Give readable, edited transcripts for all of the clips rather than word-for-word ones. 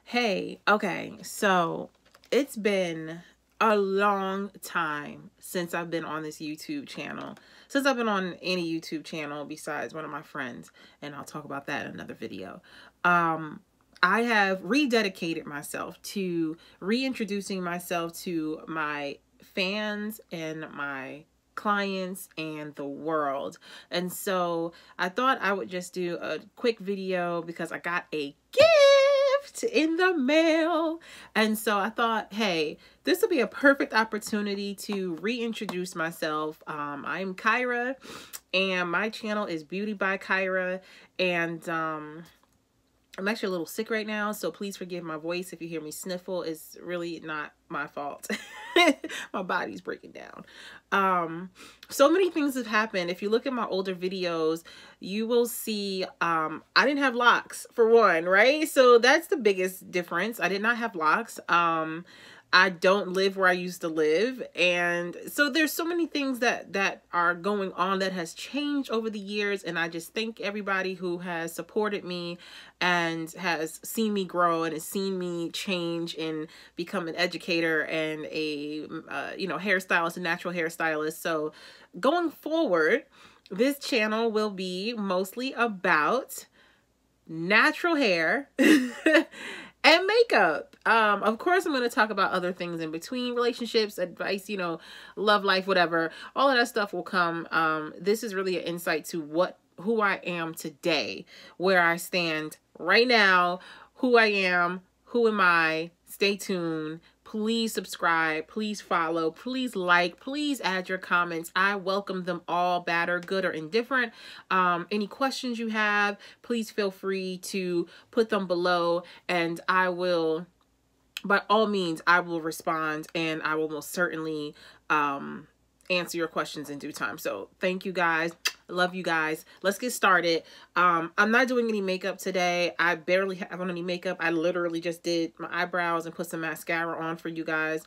Hey, okay, so it's been a long time since I've been on this YouTube channel. Since I've been on any YouTube channel besides one of my friends, and I'll talk about that in another video. I have rededicated myself to reintroducing myself to my fans and my clients and the world. And so I thought I would just do a quick video because I got a gift in the mail. And so I thought, hey, this will be a perfect opportunity to reintroduce myself. I'm Kyra and my channel is Beauty by Kyra, and I'm actually a little sick right now, so please forgive my voice if you hear me sniffle. It's really not my fault. My body's breaking down. So many things have happened. If you look at my older videos, you will see I didn't have locks, for one, right? So that's the biggest difference. I did not have locks. I don't live where I used to live. And so there's so many things that are going on that has changed over the years. And I just thank everybody who has supported me and has seen me grow and has seen me change and become an educator and a, hairstylist, a natural hairstylist. So going forward, this channel will be mostly about natural hair and makeup. Of course, I'm going to talk about other things in between, relationships, advice, love life, whatever. All of that stuff will come. This is really an insight to who I am today, where I stand right now, who I am, who am I. Stay tuned. Please subscribe, please follow, please like, please add your comments. I welcome them all, bad or good or indifferent. Any questions you have, please feel free to put them below, and I will, by all means, I will respond, and I will most certainly answer your questions in due time. So thank you guys. I love you guys. Let's get started. I'm not doing any makeup today. I barely have on any makeup. I literally just did my eyebrows and put some mascara on for you guys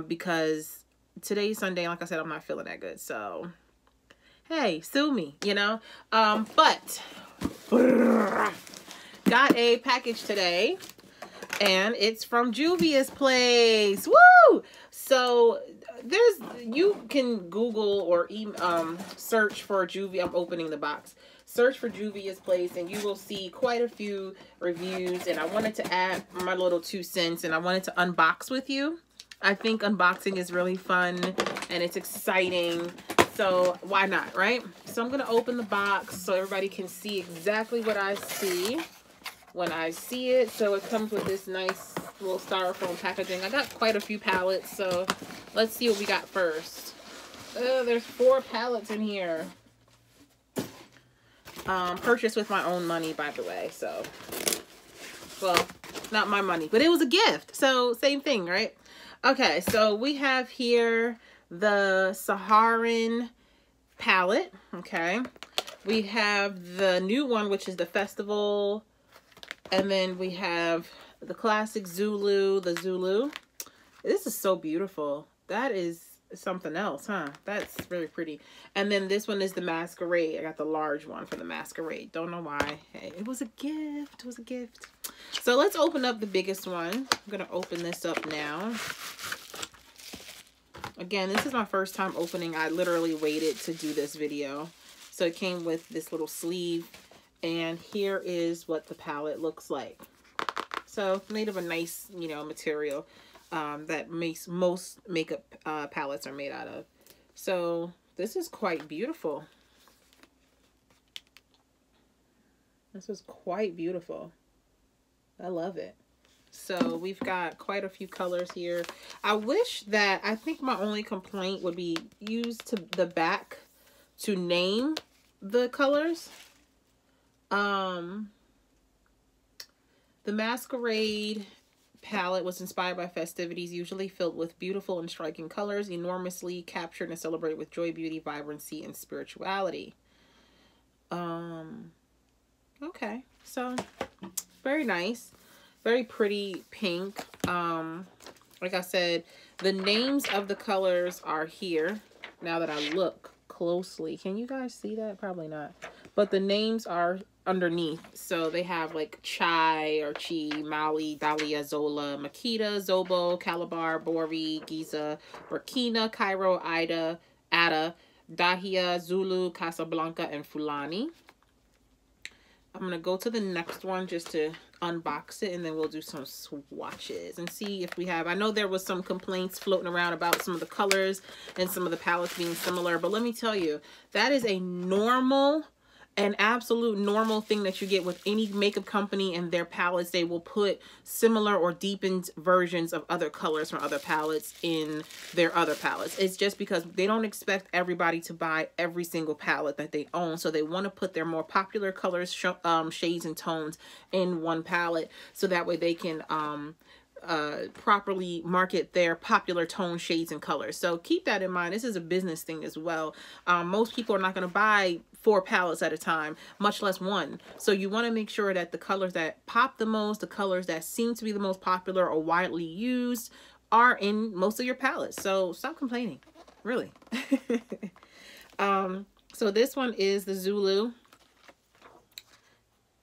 because today's Sunday. Like I said, I'm not feeling that good. So, hey, sue me, but got a package today, and it's from Juvia's place. Woo! So you can Google or search for Juvia. I'm opening the box. Search for Juvia's place and you will see quite a few reviews, and I wanted to add my little 2 cents and I wanted to unbox with you. I think unboxing is really fun and it's exciting, so why not, right? So I'm gonna open the box so everybody can see exactly what I see when I see it. So it comes with this nice little styrofoam packaging. I got quite a few palettes, so let's see what we got first. There's 4 palettes in here. Purchased with my own money, by the way. So, well, not my money, but it was a gift, so same thing, right? Okay, so we have here the Saharan palette. Okay, we have the new one, which is the Festival, and then we have the classic Zulu, the Zulu. This is so beautiful. That is something else, huh? That's really pretty. And then this one is the Masquerade. I got the large one for the Masquerade. Don't know why. Hey, it was a gift. It was a gift. So let's open up the biggest one. I'm going to open this up now. Again, this is my first time opening. I literally waited to do this video. So it came with this little sleeve. And here is what the palette looks like. So made of a nice, material that most makeup palettes are made out of. So this is quite beautiful. This is quite beautiful. I love it. So we've got quite a few colors here. I think my only complaint would be used to the back to name the colors. The Masquerade palette was inspired by festivities, usually filled with beautiful and striking colors, enormously captured and celebrated with joy, beauty, vibrancy, and spirituality. Okay, so very nice, very pretty pink. Like I said, the names of the colors are here. Now that I look closely, can you guys see that? Probably not, but the names are underneath. So they have like Chai or Chi, Mali, Dahlia, Zola, Makita, Zobo, Calabar, Bori, Giza, Burkina, Cairo, Ada, Dahia, Zulu, Casablanca, and Fulani. I'm going to go to the next one just to unbox it, and then we'll do some swatches and see if we have... I know there was some complaints floating around about some of the colors and some of the palettes being similar, but let me tell you, that is a normal... an absolute normal thing that you get with any makeup company and their palettes. They will put similar or deepened versions of other colors from other palettes in their other palettes. It's just because they don't expect everybody to buy every single palette that they own. So they want to put their more popular colors, shades, and tones in one palette. So that way they can properly market their popular tone, shades, and colors. So keep that in mind. This is a business thing as well. Most people are not going to buy 4 palettes at a time, much less one. So you want to make sure that the colors that pop the most, the colors that seem to be the most popular or widely used, are in most of your palettes. So stop complaining, really. So this one is the Zulu.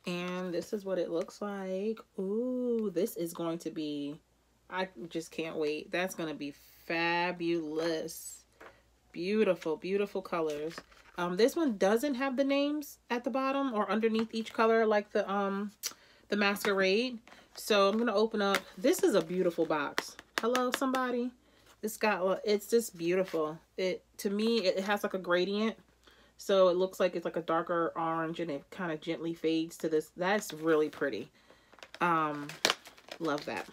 And this is what it looks like. Ooh, this is going to be... I just can't wait. That's going to be fabulous. Beautiful, beautiful colors. This one doesn't have the names at the bottom or underneath each color like the Masquerade. So I'm going to open up. This is a beautiful box. Hello, somebody. It's just beautiful. To me, it has like a gradient. So it looks like it's like a darker orange and it kind of gently fades to this. That's really pretty. Love that.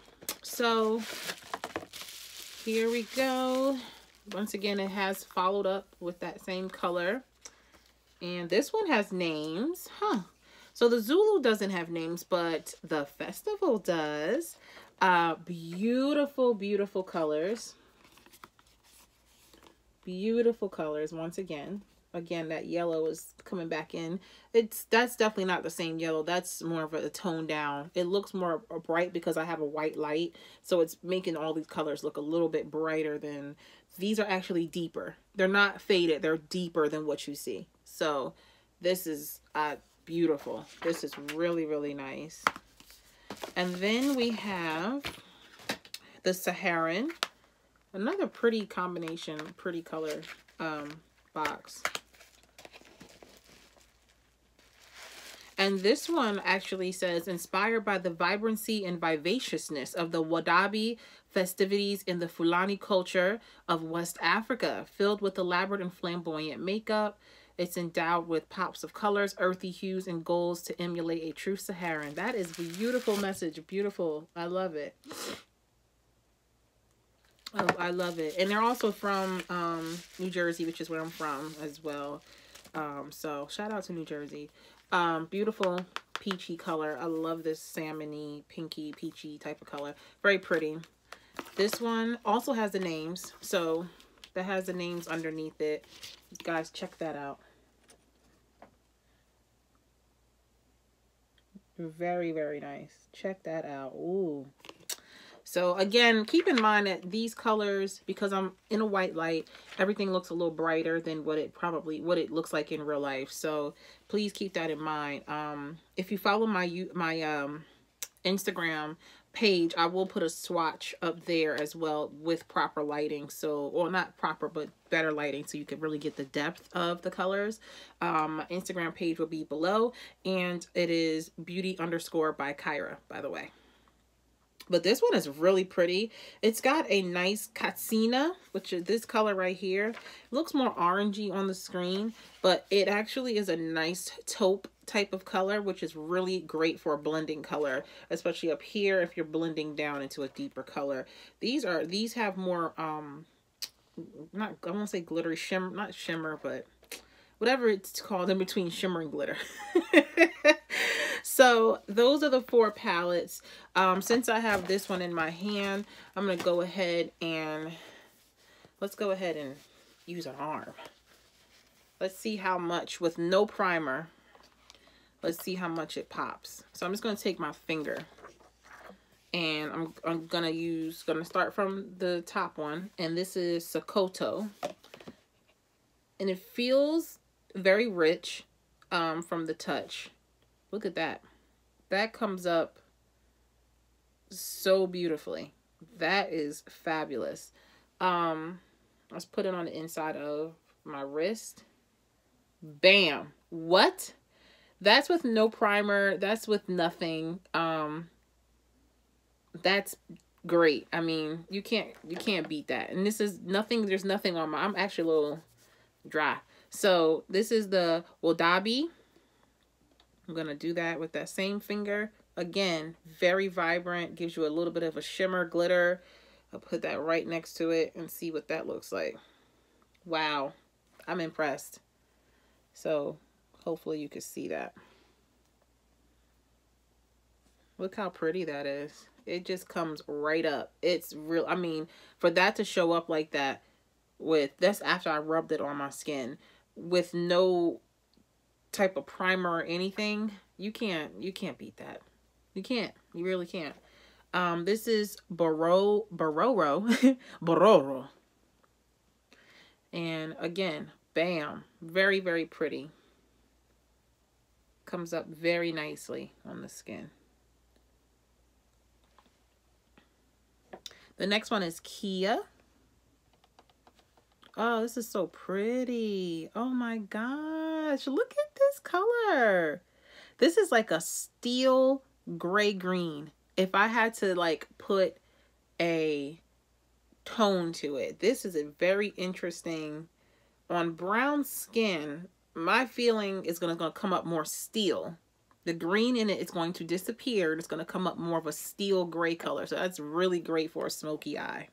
So here we go. Once again, it has followed up with that same color. And this one has names. So the Zulu doesn't have names, but the Festival does. Beautiful, beautiful colors. Beautiful colors once again. Again, that yellow is coming back in. That's definitely not the same yellow. That's more of a tone down. It looks more bright because I have a white light. So it's making all these colors look a little bit brighter than... These are actually deeper. They're not faded. They're deeper than what you see. So this is beautiful. This is really, really nice. And then we have the Saharan. Another pretty combination, pretty color box. And this one actually says, inspired by the vibrancy and vivaciousness of the Wadabi festivities in the Fulani culture of West Africa, filled with elaborate and flamboyant makeup. It's endowed with pops of colors, earthy hues, and golds to emulate a true Saharan. That is a beautiful message. Beautiful. I love it. Oh, I love it. And they're also from New Jersey, which is where I'm from as well. So shout out to New Jersey. Beautiful peachy color. I love this salmony, pinky, peachy type of color. Very pretty. This one also has the names. So that has the names underneath it. Guys, check that out. Very, very nice. Check that out. Ooh. So again, keep in mind that these colors, because I'm in a white light, everything looks a little brighter than what it looks like in real life. So please keep that in mind. If you follow my Instagram page, I will put a swatch up there as well with proper lighting. So, or not proper, but better lighting, so you can really get the depth of the colors. My Instagram page will be below, and it is beauty_by Kyra, by the way. But this one is really pretty. It's got a nice Katsina, which is this color right here. It looks more orangey on the screen, but it actually is a nice taupe type of color, which is really great for a blending color, especially up here if you're blending down into a deeper color. These have more I won't say glittery shimmer, not shimmer, but whatever it's called in between shimmer and glitter. So those are the 4 palettes. Since I have this one in my hand, I'm going to go ahead and let's go ahead and use an arm. Let's see how much, with no primer, let's see how much it pops. So I'm just going to take my finger, and I'm going to start from the top one. And this is Sokoto. And it feels very rich from the touch. Look at that. That comes up so beautifully. That is fabulous. Let's put it on the inside of my wrist. Bam. What? That's with no primer. That's with nothing. That's great. I mean, you can't beat that. And this is nothing. There's nothing on my. I'm actually a little dry. So this is the Wadabi. I'm gonna do that with that same finger. Again, very vibrant. Gives you a little bit of a shimmer, glitter. I'll put that right next to it and see what that looks like. Wow, I'm impressed. So hopefully you can see that. Look how pretty that is. It just comes right up. It's real. I mean, for that to show up like that that's after I rubbed it on my skin with no type of primer or anything, you can't beat that. You can't. You really can't. This is Bororo. Bororo. And again, bam. Very, very pretty. Comes up very nicely on the skin. The next one is Kia. Oh, this is so pretty. Oh my gosh. Look at this color. This is like a steel gray green. If I had to like put a tone to it, this is a very interesting. On brown skin, my feeling is going to come up more steel. The green in it is going to disappear. It's going to come up more of a steel gray color. So that's really great for a smoky eye.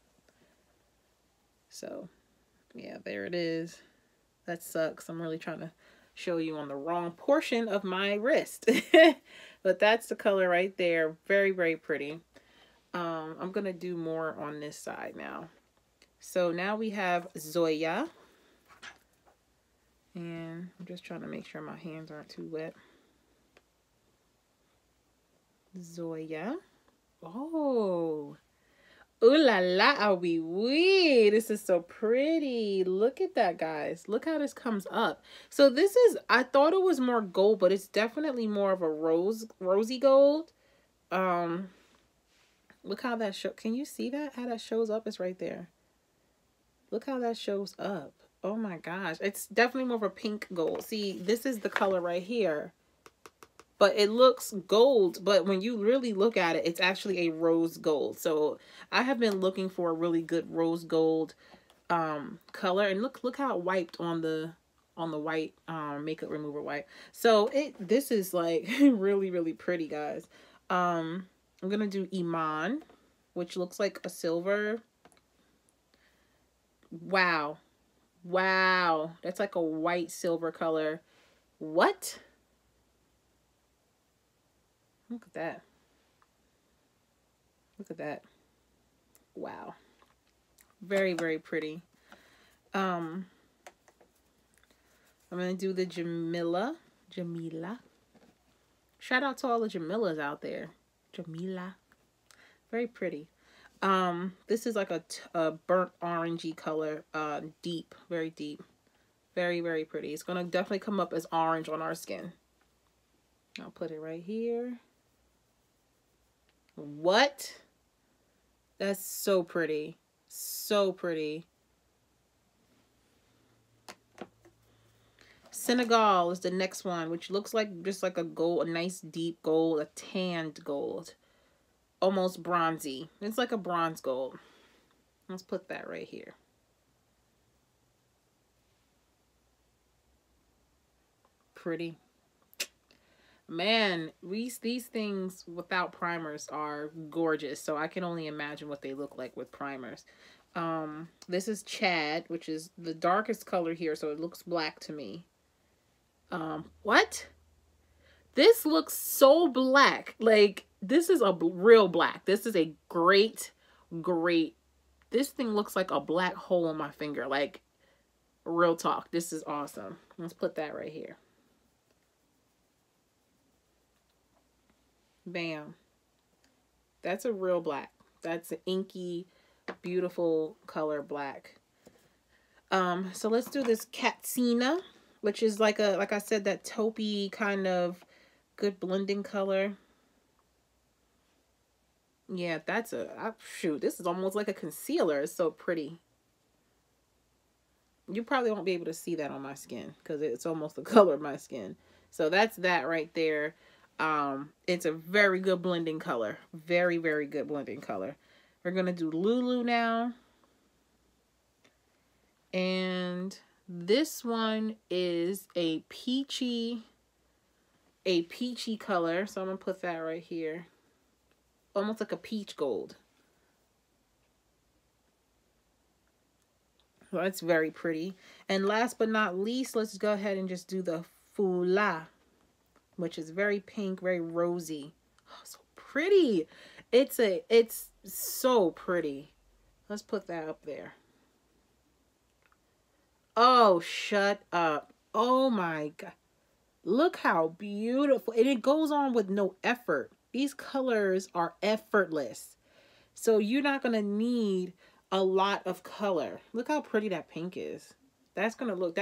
So yeah, there it is. That sucks. I'm really trying to show you on the wrong portion of my wrist. But that's the color right there. Very, very pretty. I'm going to do more on this side now. So now we have Zoya. And I'm just trying to make sure my hands aren't too wet. Zoya. Oh. Ooh la la, ah wee wee. This is so pretty. Look at that, guys. Look how this comes up. So this is, I thought it was more gold, but it's definitely more of a rosy gold. Look how that can you see that? How that shows up? It's right there. Look how that shows up. Oh my gosh. It's definitely more of a pink gold. See, this is the color right here. But it looks gold, but when you really look at it, it's actually a rose gold. So I have been looking for a really good rose gold color. And look how it wiped on the white makeup remover wipe. So this is like really, really pretty, guys. I'm gonna do Iman, which looks like a silver. Wow. Wow. That's like a white silver color. What? Look at that. Look at that. Wow. Very, very pretty. I'm going to do the Jamila. Shout out to all the Jamilas out there. Jamila. Very pretty. This is like a burnt orangey color. Deep. Very deep. Very, very pretty. It's going to definitely come up as orange on our skin. I'll put it right here. What? That's so pretty. So pretty. Senegal is the next one, which looks like just like a gold, a nice deep gold, a tanned gold. Almost bronzy. It's like a bronze gold. Let's put that right here. Pretty. Man, these things without primers are gorgeous. So I can only imagine what they look like with primers. This is Chad, which is the darkest color here. So it looks black to me. What? This looks so black. Like, this is a real black. This is a great. This thing looks like a black hole on my finger. Like, real talk. This is awesome. Let's put that right here. Bam. That's a real black. That's an inky, beautiful color black. So let's do this Katsina, which is like I said, that taupey kind of Good blending color. Yeah, that's shoot, this is almost like a concealer. It's so pretty. You probably won't be able to see that on my skin because it's almost the color of my skin. So that's that right there. It's a very good blending color. Very, very good blending color. We're going to do Lulu now. And this one is a peachy color. So I'm going to put that right here. Almost like a peach gold. Well, it's very pretty. And last but not least, let's go ahead and just do the Fula, which is very pink, very rosy. Oh, so pretty. It's so pretty. Let's put that up there. Oh, shut up. Oh my God. Look how beautiful. And it goes on with no effort. These colors are effortless. So you're not going to need a lot of color. Look how pretty that pink is. That's going to look,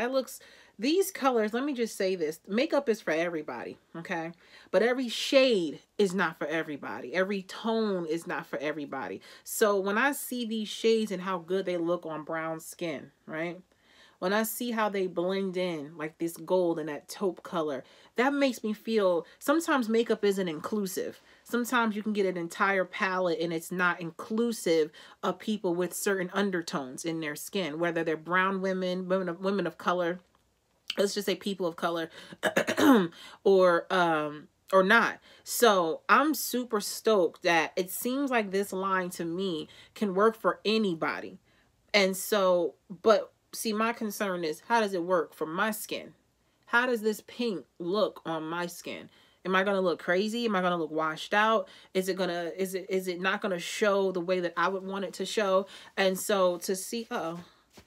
these colors, let me just say this. Makeup is for everybody, okay? But every shade is not for everybody. Every tone is not for everybody. So when I see these shades and how good they look on brown skin, right? When I see how they blend in, like this gold and that taupe color, that makes me feel, sometimes makeup isn't inclusive. Sometimes you can get an entire palette and it's not inclusive of people with certain undertones in their skin, whether they're brown women, women of color, let's just say people of color, or not. So I'm super stoked that it seems like this line to me can work for anybody. And so, but see, my concern is, how does it work for my skin? How does this pink look on my skin? Am I going to look crazy? Am I going to look washed out? Is it not going to show the way that I would want it to show? And so to see,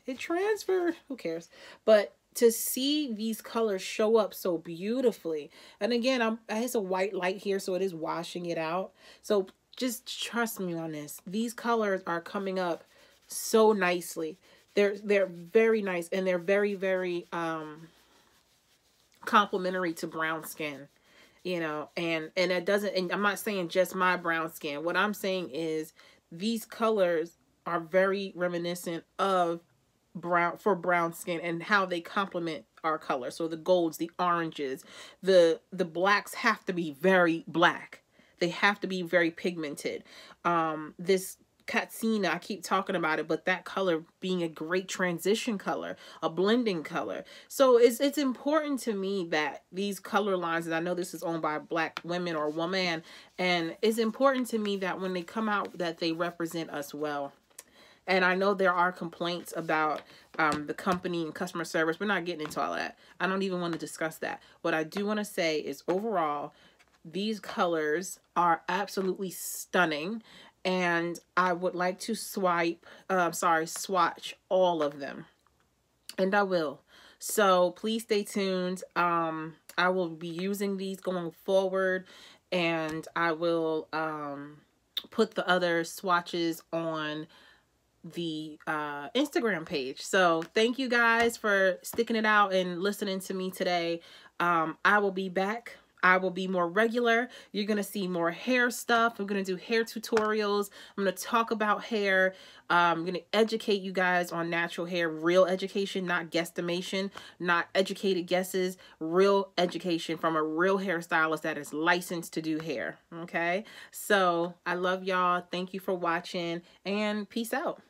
it transferred, who cares? But to see these colors show up so beautifully. And again, it's a white light here, so it is washing it out. So just trust me on this. These colors are coming up so nicely. They're very nice, and they're very, very complementary to brown skin, you know, and it doesn't, and I'm not saying just my brown skin. What I'm saying is these colors are very reminiscent of brown skin and how they complement our color. So the golds, the oranges, the blacks have to be very black. They have to be very pigmented. This Katsina, I keep talking about it, but that color being a great transition color, a blending color. So it's important to me that these color lines, and I know this is owned by black women or woman, and it's important to me that when they come out that they represent us well. And I know there are complaints about the company and customer service. We're not getting into all that. I don't even want to discuss that. What I do want to say is overall, these colors are absolutely stunning. And I would like to swatch all of them. And I will. So please stay tuned. I will be using these going forward. And I will put the other swatches on the Instagram page. So thank you guys for sticking it out and listening to me today. I will be back. I will be more regular. You're going to see more hair stuff. I'm going to do hair tutorials. I'm going to talk about hair. I'm going to educate you guys on natural hair, real education, not guesstimation, not educated guesses, real education from a real hairstylist that is licensed to do hair. Okay. So I love y'all. Thank you for watching, and peace out.